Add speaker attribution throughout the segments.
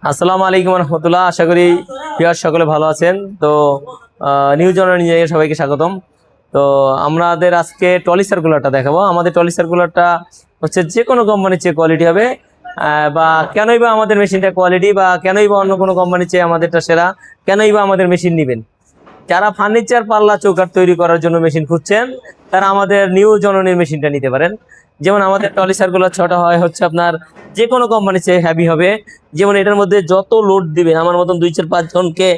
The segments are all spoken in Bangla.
Speaker 1: আসসালামু আলাইকুম রহমতুল্লাহ। আশা করি ভিউয়ার্স সকলে ভালো আছেন। তো নিউজ অনলাইন নিয়ে সবাইকে স্বাগতম। তো আমাদের আজকে ট্রলি সার্কুলারটা দেখাবো। আমাদের ট্রলি সার্কুলারটা হচ্ছে যে কোনো কোম্পানির চেয়ে কোয়ালিটি হবে, বা কেনই বা আমাদের মেশিনটা কোয়ালিটি, বা কেনই বা অন্য কোনো কোম্পানির চেয়ে আমাদেরটা সেরা, কেনই বা আমাদের মেশিন নেবেন। যারা ফার্নিচার পাল্লা চৌকাঠ তৈরি করার জন্য মেশিন খুঁজছেন তারা আমাদের নিউ জননীর মেশিনটা নিতে পারেন। যেমন আমাদের ট্রলি সার্কুলার 6টা হয় হচ্ছে আপনার যে কোনো কোম্পানির চেয়ে হেভি হবে। যেমন এটার মধ্যে যত লোড দিবেন, আমার মতন 2-4-5 জনকে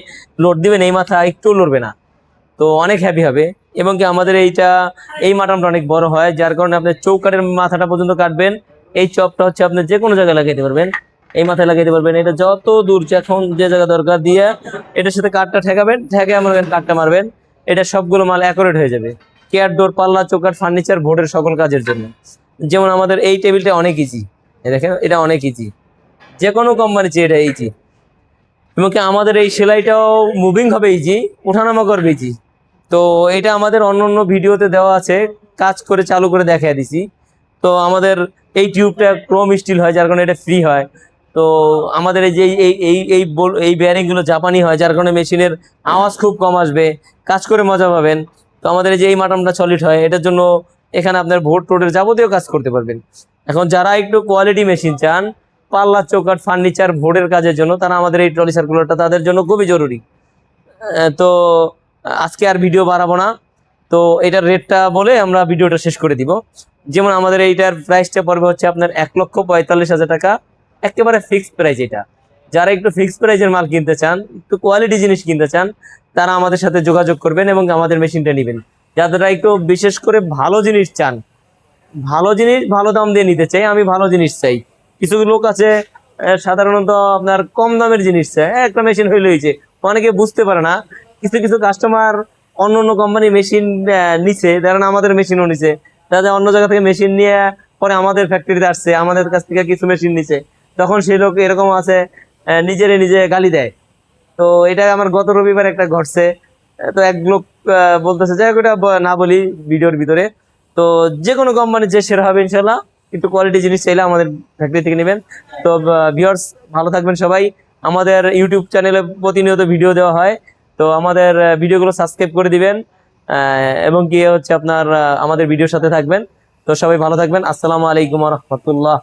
Speaker 1: লোড দিবেন, এই মাথা একটু লড়বে না, তো অনেক হেভি হবে। এবং কি আমাদের এই মাটামটা অনেক বড় হয়, যার কারণে আপনি চৌকাঠের মাথাটা পর্যন্ত কাটবেন। এই চপটা হচ্ছে আপনি যে কোনো জায়গায় লাগাইতে পারবেন, এই মাথায় লাগাইতে পারবেন। এটা যত দূর এখন যে জায়গা দরকার দিয়ে এটার সাথে কাঠটা ঠেকাবেন, ঠেকে আমার কাঠটা মারবেন, এটা সবগুলো মাল অ্যাকুরেট হয়ে যাবে। চেয়ার, ডোর, পাল্লা, চৌকাঠ, ফার্নিচার, বোর্ডের সকল কাজের জন্য। যেমন আমাদের এই টেবিলটা অনেক ইজি, দেখেন এটা অনেক ইজি, যে কোনো কোম্পানি চেয়ে এটা ইজি। এবং কি আমাদের এই সেলাইটাও মুভিং হবে ইজি, ওঠানামা করবে ইজি। তো এটা আমাদের অন্য অন্য ভিডিওতে দেওয়া আছে, কাজ করে চালু করে দেখাই দিছি। তো আমাদের এই টিউবটা ক্রোম স্টিল হয়, যার কারণে এটা ফ্রি হয়। তো আমাদের এই যে এই বেয়ারিংগুলো জাপানি হয়, যার কারণে মেশিনের আওয়াজ খুব কম আসবে, কাজ করে মজা পাবেন। তো আমাদের এই মাটামটা সলিড হয়, এটার জন্য এখানে আপনার বোর্ড টোডের যাবতীয় কাজ করতে পারবেন। এখন যারা একটু কোয়ালিটি মেশিন চান পাল্লা চৌকাঠ ফার্নিচার বোর্ডের কাজের জন্য, তারা আমাদের এই ট্রলি সার্কুলারটা তাদের জন্য খুবই জরুরি। তো আজকে আর ভিডিও বাড়াবো না, তো এটার রেটটা বলে আমরা ভিডিওটা শেষ করে দিব। যেমন আমাদের এইটার প্রাইসটা পড়বে হচ্ছে আপনার 1,45,000 টাকা, একেবারে ফিক্সড প্রাইস এটা। যারা একটু ফিক্সড প্রাইসের মাল কিনতে চান, একটু কোয়ালিটি জিনিস কিনতে চান, তারা আমাদের সাথে যোগাযোগ করবেন এবং আমাদের মেশিনটা নেবেন। যারা একটু বিশেষ করে ভালো জিনিস চান, ভালো জিনিস ভালো দাম দিয়ে নিতে চাই, আমি ভালো জিনিস চাই। কিছু লোক আছে সাধারণত আপনার কম দামের জিনিস চাই, একটা মেশিন হইলে হয়েছে, অনেকে বুঝতে পারে না। কিছু কিছু কাস্টমার অন্য অন্য কোম্পানি মেশিন নিছে, ধরেন আমাদের মেশিনও নিছে, তারা অন্য জায়গা থেকে মেশিন নিয়ে পরে আমাদের ফ্যাক্টরিতে আসছে, আমাদের কাছ থেকে কিছু মেশিন নিছে, তখন সেই লোক এরকম আছে নিজেরে নিজে গালি দেয়। তো এটা আমার গত রবিবার একটা ঘটছে। তো এক লোক বলতেছে, যাই হোক এটা না বলি ভিডিওর ভিতরে। তো যে কোনো কোম্পানি যে সেরা হবে ইনশাল্লাহ, একটু কোয়ালিটি জিনিস চাইলে আমাদের ফ্যাক্টরি থেকে নেবেন। তো ভিউয়ার্স ভালো থাকবেন সবাই। আমাদের ইউটিউব চ্যানেলে প্রতিনিয়ত ভিডিও দেওয়া হয়, তো আমাদের ভিডিওগুলো সাবস্ক্রাইব করে দিবেন, এবং কি হচ্ছে আপনার আমাদের ভিডিওর সাথে থাকবেন। তো সবাই ভালো থাকবেন। আসসালামু আলাইকুম রহমতুল্লাহ।